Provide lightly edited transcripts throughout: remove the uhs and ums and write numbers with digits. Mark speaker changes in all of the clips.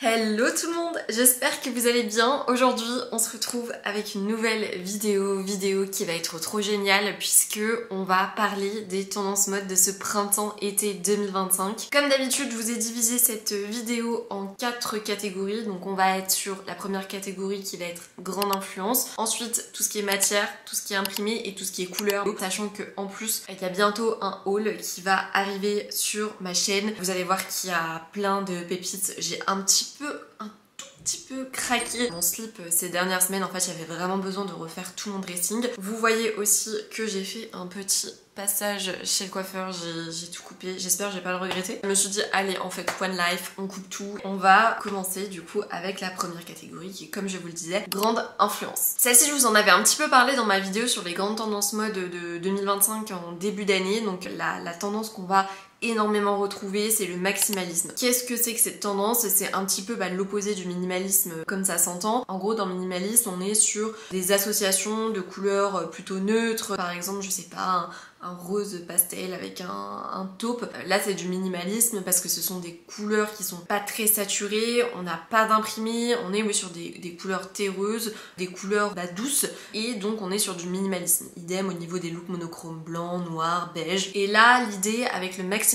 Speaker 1: Hello tout le monde, j'espère que vous allez bien. Aujourd'hui on se retrouve avec une nouvelle vidéo qui va être trop géniale puisque on va parler des tendances mode de ce printemps-été 2025. Comme d'habitude je vous ai divisé cette vidéo en 4 catégories, donc on va être sur la première catégorie qui va être grande influence, ensuite tout ce qui est matière, tout ce qui est imprimé et tout ce qui est couleur, sachant que en plus il y a bientôt un haul qui va arriver sur ma chaîne. Vous allez voir qu'il y a plein de pépites, j'ai un tout petit peu craqué mon slip ces dernières semaines. En fait j'avais vraiment besoin de refaire tout mon dressing. Vous voyez aussi que j'ai fait un petit passage chez le coiffeur, j'ai tout coupé, j'espère que je vais pas le regretter. Je me suis dit allez, en fait one life, on coupe tout. On va commencer du coup avec la première catégorie qui est, comme je vous le disais, grande influence. Celle-ci je vous en avais un petit peu parlé dans ma vidéo sur les grandes tendances mode de 2025 en début d'année. Donc la tendance qu'on va énormément retrouvé, c'est le maximalisme. Qu'est-ce que c'est que cette tendance? C'est un petit peu l'opposé du minimalisme comme ça s'entend. En gros dans le minimalisme on est sur des associations de couleurs plutôt neutres, par exemple je sais pas, un rose pastel avec un taupe. Là c'est du minimalisme parce que ce sont des couleurs qui sont pas très saturées, on n'a pas d'imprimé, on est sur des couleurs terreuses, des couleurs douces, et donc on est sur du minimalisme. Idem au niveau des looks monochromes blanc, noir, beige. Et là l'idée avec le maximalisme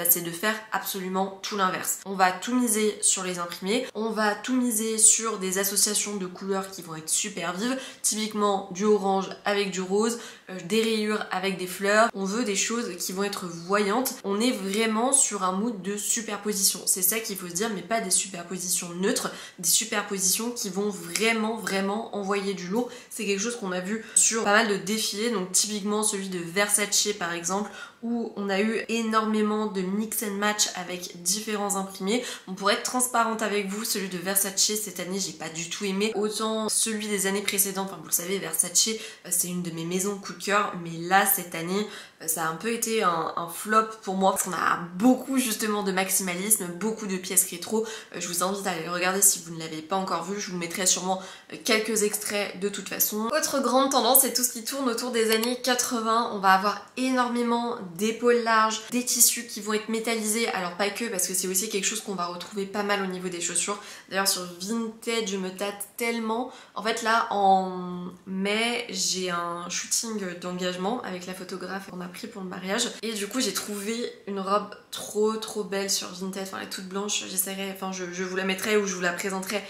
Speaker 1: c'est de faire absolument tout l'inverse. On va tout miser sur les imprimés, on va tout miser sur des associations de couleurs qui vont être super vives, typiquement du orange avec du rose, des rayures avec des fleurs. On veut des choses qui vont être voyantes. On est vraiment sur un mood de superposition. C'est ça qu'il faut se dire, mais pas des superpositions neutres, des superpositions qui vont vraiment envoyer du lourd. C'est quelque chose qu'on a vu sur pas mal de défilés, donc typiquement celui de Versace par exemple, où on a eu énormément de mix and match avec différents imprimés. On pourrait être transparente avec vous, celui de Versace cette année j'ai pas du tout aimé. Autant celui des années précédentes, enfin vous le savez, Versace c'est une de mes maisons coup de cœur, mais là cette année ça a un peu été un flop pour moi parce qu'on a beaucoup justement de maximalisme, beaucoup de pièces rétro. Je vous invite à aller le regarder si vous ne l'avez pas encore vu, je vous mettrai sûrement quelques extraits de toute façon. Autre grande tendance, c'est tout ce qui tourne autour des années 80. On va avoir énormément d'épaules larges, des tissus qui vont être métallisés, alors pas que, parce que c'est aussi quelque chose qu'on va retrouver pas mal au niveau des chaussures. D'ailleurs sur Vinted je me tâte tellement. En fait là en mai j'ai un shooting d'engagement avec la photographe qu'on a pris pour le mariage, et du coup j'ai trouvé une robe trop belle sur Vinted, enfin elle est toute blanche, j'essaierai, enfin je vous la mettrai ou je vous la présenterai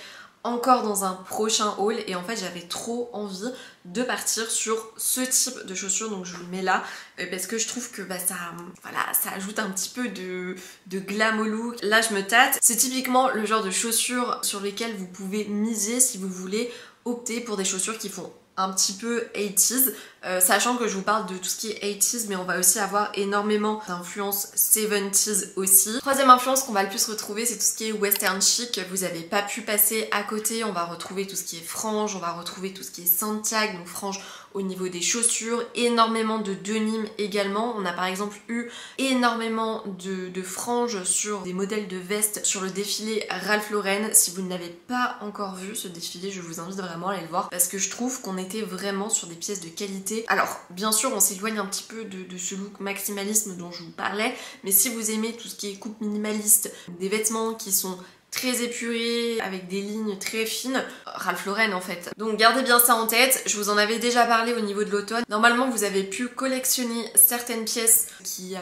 Speaker 1: encore dans un prochain haul, et en fait j'avais trop envie de partir sur ce type de chaussures, donc je vous le mets là parce que je trouve que ça ajoute un petit peu de glam au look. Là je me tâte, c'est typiquement le genre de chaussures sur lesquelles vous pouvez miser si vous voulez opter pour des chaussures qui font un petit peu 80s, sachant que je vous parle de tout ce qui est 80s, mais on va aussi avoir énormément d'influence 70s aussi. Troisième influence qu'on va le plus retrouver, c'est tout ce qui est western chic. Vous avez pas pu passer à côté, on va retrouver tout ce qui est frange, on va retrouver tout ce qui est Santiago, donc frange au niveau des chaussures, énormément de denim également. On a par exemple eu énormément de franges sur des modèles de vestes sur le défilé Ralph Lauren. Si vous ne l'avez pas encore vu ce défilé, je vous invite vraiment à aller le voir parce que je trouve qu'on était vraiment sur des pièces de qualité. Alors bien sûr on s'éloigne un petit peu de ce look maximalisme dont je vous parlais, mais si vous aimez tout ce qui est coupe minimaliste, des vêtements qui sont très épurés, avec des lignes très fines, Ralph Lauren en fait. Donc gardez bien ça en tête, je vous en avais déjà parlé au niveau de l'automne. Normalement vous avez pu collectionner certaines pièces qui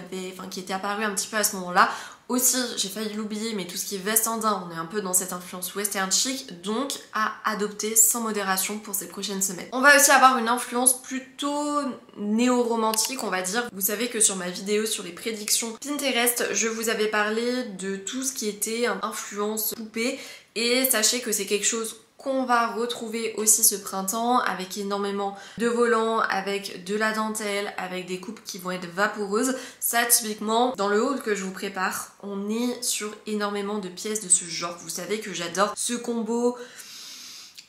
Speaker 1: étaient apparues un petit peu à ce moment-là. Aussi, j'ai failli l'oublier, mais tout ce qui est veste andin, on est un peu dans cette influence western chic, donc à adopter sans modération pour ces prochaines semaines. On va aussi avoir une influence plutôt néo-romantique, on va dire. Vous savez que sur ma vidéo sur les prédictions Pinterest, je vous avais parlé de tout ce qui était influence poupée, et sachez que c'est quelque chose qu'on va retrouver aussi ce printemps avec énormément de volants, avec de la dentelle, avec des coupes qui vont être vaporeuses. Ça typiquement, dans le haul que je vous prépare, on est sur énormément de pièces de ce genre. Vous savez que j'adore ce combo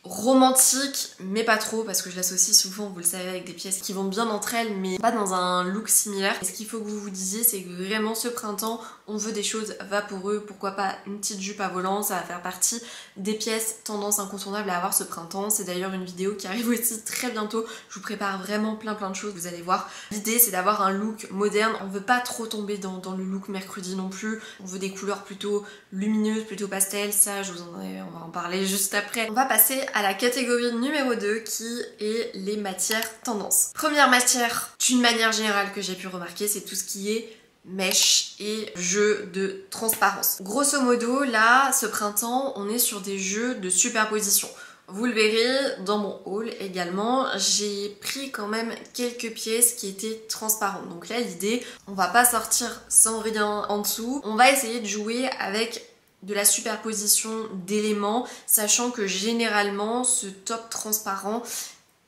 Speaker 1: romantique, mais pas trop, parce que je l'associe souvent, vous le savez, avec des pièces qui vont bien entre elles, mais pas dans un look similaire. Et ce qu'il faut que vous vous disiez, c'est que vraiment ce printemps, on veut des choses vaporeuses, pourquoi pas une petite jupe à volant, ça va faire partie des pièces tendance incontournables à avoir ce printemps. C'est d'ailleurs une vidéo qui arrive aussi très bientôt, je vous prépare vraiment plein de choses, vous allez voir. L'idée c'est d'avoir un look moderne, on veut pas trop tomber dans le look mercredi non plus, on veut des couleurs plutôt lumineuses, plutôt pastel, ça on va en parler juste après. On va passer à la catégorie numéro 2 qui est les matières tendances. Première matière, d'une manière générale que j'ai pu remarquer, c'est tout ce qui est mèche et jeux de transparence. Grosso modo, là, ce printemps, on est sur des jeux de superposition. Vous le verrez dans mon haul également, j'ai pris quand même quelques pièces qui étaient transparentes. Donc là, l'idée, on va pas sortir sans rien en dessous. On va essayer de jouer avec de la superposition d'éléments, sachant que généralement, ce top transparent,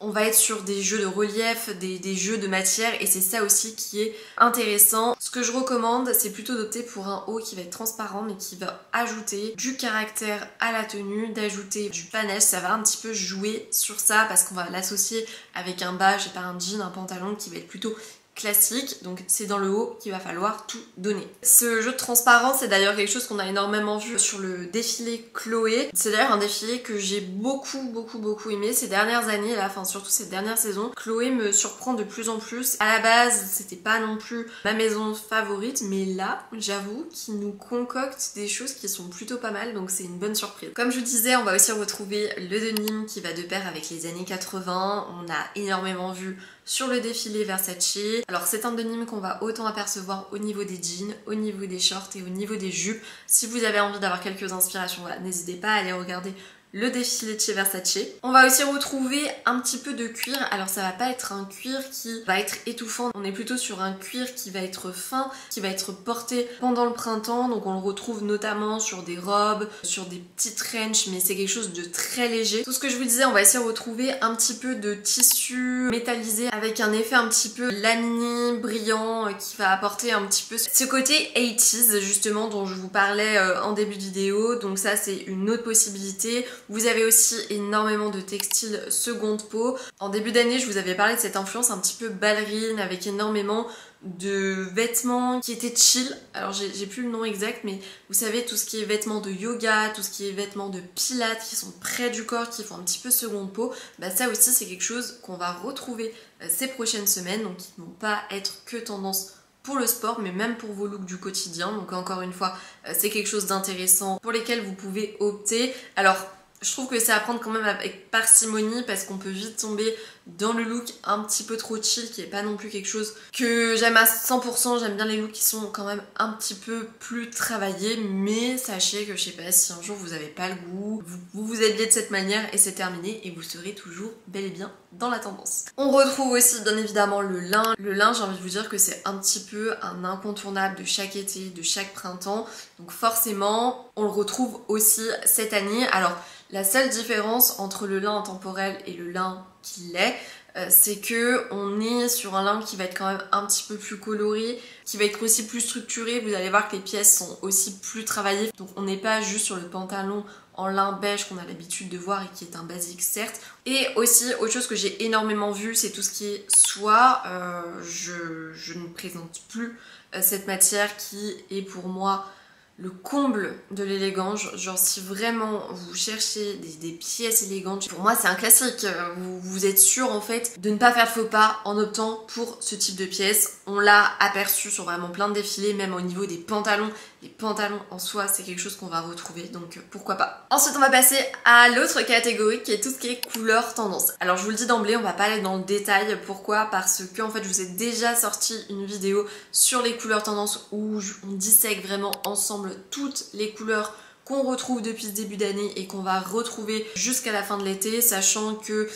Speaker 1: on va être sur des jeux de relief, des jeux de matière, et c'est ça aussi qui est intéressant. Ce que je recommande, c'est plutôt d'opter pour un haut qui va être transparent mais qui va ajouter du caractère à la tenue, d'ajouter du panache. Ça va un petit peu jouer sur ça parce qu'on va l'associer avec un bas, je sais pas, un jean, un pantalon qui va être plutôt classique, donc c'est dans le haut qu'il va falloir tout donner. Ce jeu de transparence, c'est d'ailleurs quelque chose qu'on a énormément vu sur le défilé Chloé. C'est d'ailleurs un défilé que j'ai beaucoup aimé ces dernières années, là, enfin surtout cette dernière saison. Chloé me surprend de plus en plus. À la base, c'était pas non plus ma maison favorite, mais là, j'avoue qu'ils nous concoctent des choses qui sont plutôt pas mal, donc c'est une bonne surprise. Comme je vous disais, on va aussi retrouver le denim qui va de pair avec les années 80. On a énormément vu sur le défilé Versace. Alors c'est un denim qu'on va autant apercevoir au niveau des jeans, au niveau des shorts et au niveau des jupes. Si vous avez envie d'avoir quelques inspirations, voilà, n'hésitez pas à aller regarder le défilé de chez Versace. On va aussi retrouver un petit peu de cuir. Alors ça va pas être un cuir qui va être étouffant, on est plutôt sur un cuir qui va être fin, qui va être porté pendant le printemps, donc on le retrouve notamment sur des robes, sur des petits trench, mais c'est quelque chose de très léger. Tout ce que je vous disais, on va essayer de retrouver un petit peu de tissu métallisé avec un effet un petit peu laminé, brillant, qui va apporter un petit peu ce côté 80s justement dont je vous parlais en début de vidéo. Donc ça c'est une autre possibilité. Vous avez aussi énormément de textiles seconde peau. En début d'année, je vous avais parlé de cette influence un petit peu ballerine avec énormément de vêtements qui étaient chill. Alors j'ai plus le nom exact, mais vous savez, tout ce qui est vêtements de yoga, tout ce qui est vêtements de pilates qui sont près du corps, qui font un petit peu seconde peau, bah ça aussi c'est quelque chose qu'on va retrouver ces prochaines semaines, donc qui ne vont pas être que tendance pour le sport, mais même pour vos looks du quotidien. Donc encore une fois, c'est quelque chose d'intéressant pour lesquels vous pouvez opter. Alors je trouve que c'est à prendre quand même avec parcimonie parce qu'on peut vite tomber dans le look un petit peu trop chill qui est pas non plus quelque chose que j'aime à 100%. J'aime bien les looks qui sont quand même un petit peu plus travaillés, mais sachez que je sais pas, si un jour vous avez pas le goût, vous habillez de cette manière et c'est terminé et vous serez toujours bel et bien dans la tendance. On retrouve aussi bien évidemment le lin. Le lin, j'ai envie de vous dire que c'est un petit peu un incontournable de chaque été, de chaque printemps, donc forcément on le retrouve aussi cette année. Alors la seule différence entre le lin intemporel et le lin qui l'est, c'est que on est sur un lin qui va être quand même un petit peu plus coloré, qui va être aussi plus structuré. Vous allez voir que les pièces sont aussi plus travaillées, donc on n'est pas juste sur le pantalon en lin beige qu'on a l'habitude de voir et qui est un basique certes. Et aussi, autre chose que j'ai énormément vu, c'est tout ce qui est soie. Je ne présente plus cette matière qui est pour moi le comble de l'élégance. Genre si vraiment vous cherchez des pièces élégantes, pour moi c'est un classique. Vous êtes sûr en fait de ne pas faire de faux pas en optant pour ce type de pièces. On l'a aperçu sur vraiment plein de défilés, même au niveau des pantalons. Les pantalons en soi c'est quelque chose qu'on va retrouver, donc pourquoi pas. Ensuite on va passer à l'autre catégorie qui est tout ce qui est couleur tendance. Alors je vous le dis d'emblée, on va pas aller dans le détail. Pourquoi? Parce que en fait je vous ai déjà sorti une vidéo sur les couleurs tendance où on dissèque vraiment ensemble toutes les couleurs qu'on retrouve depuis ce début d'année et qu'on va retrouver jusqu'à la fin de l'été, sachant que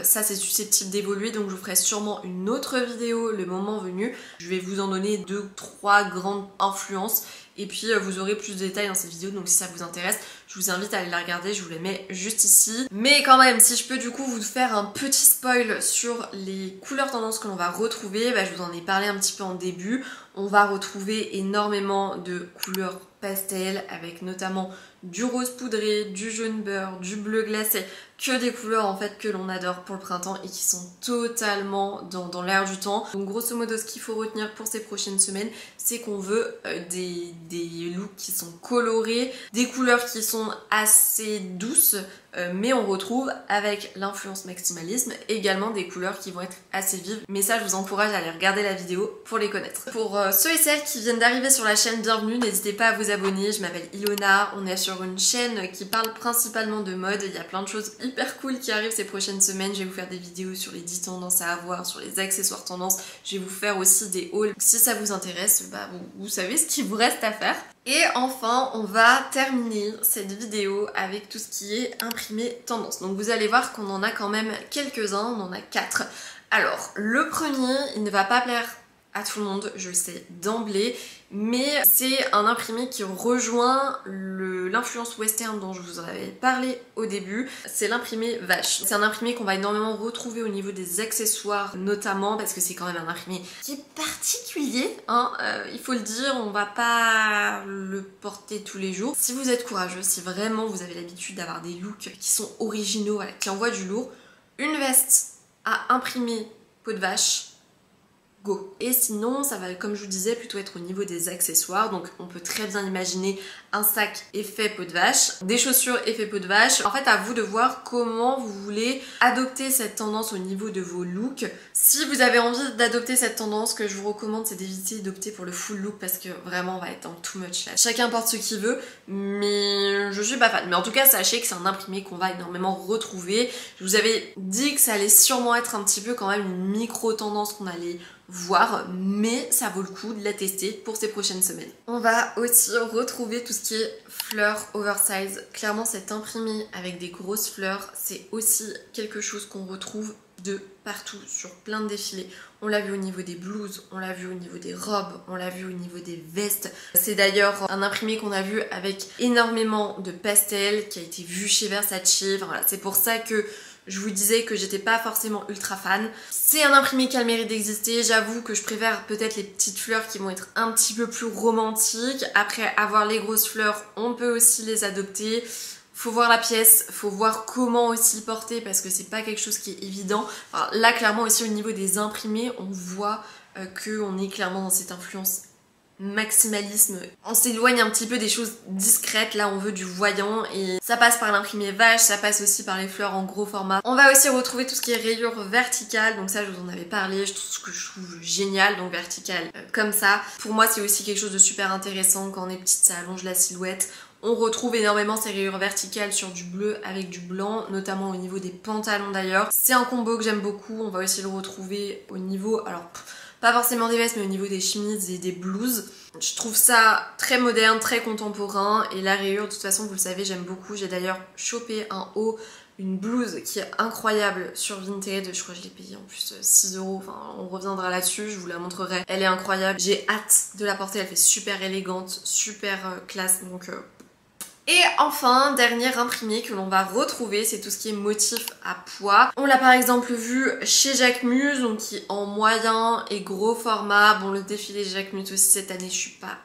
Speaker 1: ça c'est susceptible d'évoluer, donc je vous ferai sûrement une autre vidéo le moment venu. Je vais vous en donner 2-3 grandes influences et puis vous aurez plus de détails dans cette vidéo, donc si ça vous intéresse, je vous invite à aller la regarder, je vous les mets juste ici. Mais quand même, si je peux du coup vous faire un petit spoil sur les couleurs tendances que l'on va retrouver, je vous en ai parlé un petit peu en début. On va retrouver énormément de couleurs pastel avec notamment du rose poudré, du jaune beurre, du bleu glacé, que des couleurs en fait que l'on adore pour le printemps et qui sont totalement dans l'air du temps. Donc grosso modo ce qu'il faut retenir pour ces prochaines semaines, c'est qu'on veut des looks qui sont colorés, des couleurs qui sont assez douces, mais on retrouve avec l'influence maximalisme également des couleurs qui vont être assez vives. Mais ça je vous encourage à aller regarder la vidéo pour les connaître. Pour ceux et celles qui viennent d'arriver sur la chaîne, bienvenue, n'hésitez pas à vous abonner. Je m'appelle Ilona, on est sur une chaîne qui parle principalement de mode, il y a plein de choses hyper cool qui arrivent ces prochaines semaines. Je vais vous faire des vidéos sur les 10 tendances à avoir, sur les accessoires tendances, je vais vous faire aussi des hauls. Si ça vous intéresse, bah, vous savez ce qu'il vous reste à faire. Et enfin, on va terminer cette vidéo avec tout ce qui est imprimé tendance. Donc vous allez voir qu'on en a quand même quelques-uns, on en a 4. Alors, le premier, il ne va pas plaire à tout le monde, je le sais d'emblée, mais c'est un imprimé qui rejoint l'influence western dont je vous en avais parlé au début. C'est l'imprimé vache. C'est un imprimé qu'on va énormément retrouver au niveau des accessoires notamment, parce que c'est quand même un imprimé qui est particulier, hein, il faut le dire, on va pas le porter tous les jours. Si vous êtes courageux, si vraiment vous avez l'habitude d'avoir des looks qui sont originaux, voilà, qui envoient du lourd, une veste à imprimer peau de vache, go. Et sinon ça va, comme je vous disais, plutôt être au niveau des accessoires. Donc on peut très bien imaginer un sac effet peau de vache, des chaussures effet peau de vache. En fait à vous de voir comment vous voulez adopter cette tendance au niveau de vos looks. Si vous avez envie d'adopter cette tendance, que je vous recommande, c'est d'éviter d'opter pour le full look parce que vraiment on va être dans le too much là. Chacun porte ce qu'il veut, mais je suis pas fan. Mais en tout cas sachez que c'est un imprimé qu'on va énormément retrouver. Je vous avais dit que ça allait sûrement être un petit peu quand même une micro tendance qu'on allait voir, mais ça vaut le coup de la tester pour ces prochaines semaines. On va aussi retrouver tout ce qui est fleurs oversize. Clairement cet imprimé avec des grosses fleurs, c'est aussi quelque chose qu'on retrouve de partout sur plein de défilés. On l'a vu au niveau des blouses, on l'a vu au niveau des robes, on l'a vu au niveau des vestes. C'est d'ailleurs un imprimé qu'on a vu avec énormément de pastels, qui a été vu chez Versace. Enfin, voilà, c'est pour ça que je vous disais que j'étais pas forcément ultra fan. C'est un imprimé qui a le mérite d'exister. J'avoue que je préfère peut-être les petites fleurs qui vont être un petit peu plus romantiques. Après avoir les grosses fleurs, on peut aussi les adopter. Faut voir la pièce, faut voir comment aussi le porter parce que c'est pas quelque chose qui est évident. Enfin, là clairement aussi au niveau des imprimés, on voit qu'on est clairement dans cette influence maximalisme. On s'éloigne un petit peu des choses discrètes, là on veut du voyant et ça passe par l'imprimé vache, ça passe aussi par les fleurs en gros format. On va aussi retrouver tout ce qui est rayures verticales, donc ça je vous en avais parlé, ce que je trouve génial, donc vertical comme ça. Pour moi c'est aussi quelque chose de super intéressant, quand on est petite ça allonge la silhouette. On retrouve énormément ces rayures verticales sur du bleu avec du blanc, notamment au niveau des pantalons d'ailleurs. C'est un combo que j'aime beaucoup, on va aussi le retrouver au niveau, alors pas forcément des vestes mais au niveau des chemises et des blouses. Je trouve ça très moderne, très contemporain et la rayure de toute façon vous le savez j'aime beaucoup. J'ai d'ailleurs chopé un haut, une blouse qui est incroyable sur Vinted, je crois que je l'ai payée en plus 6 €, enfin on reviendra là-dessus, je vous la montrerai. Elle est incroyable, j'ai hâte de la porter, elle fait super élégante, super classe donc... Et enfin, dernier imprimé que l'on va retrouver, c'est tout ce qui est motif à pois. On l'a par exemple vu chez Jacquemus, donc qui est en moyen et gros format. Bon, le défilé Jacquemus aussi cette année, je suis pas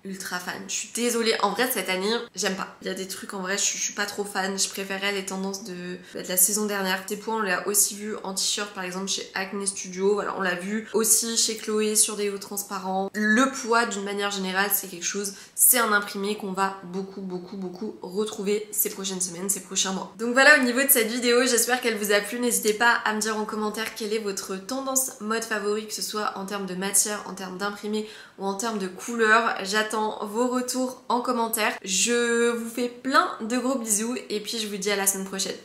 Speaker 1: ultra fan. Je suis désolée, en vrai cette année, j'aime pas. Il y a des trucs en vrai, je suis pas trop fan. Je préférais les tendances de la saison dernière. Des pois, on l'a aussi vu en t-shirt par exemple chez Acne Studio. Voilà, on l'a vu aussi chez Chloé sur des hauts transparents. Le pois d'une manière générale, c'est quelque chose, c'est un imprimé qu'on va beaucoup retrouver ces prochaines semaines, ces prochains mois. Donc voilà au niveau de cette vidéo, j'espère qu'elle vous a plu. N'hésitez pas à me dire en commentaire quelle est votre tendance mode favorite, que ce soit en termes de matière, en termes d'imprimé ou en termes de couleur. J'attends vos retours en commentaire. Je vous fais plein de gros bisous et puis je vous dis à la semaine prochaine.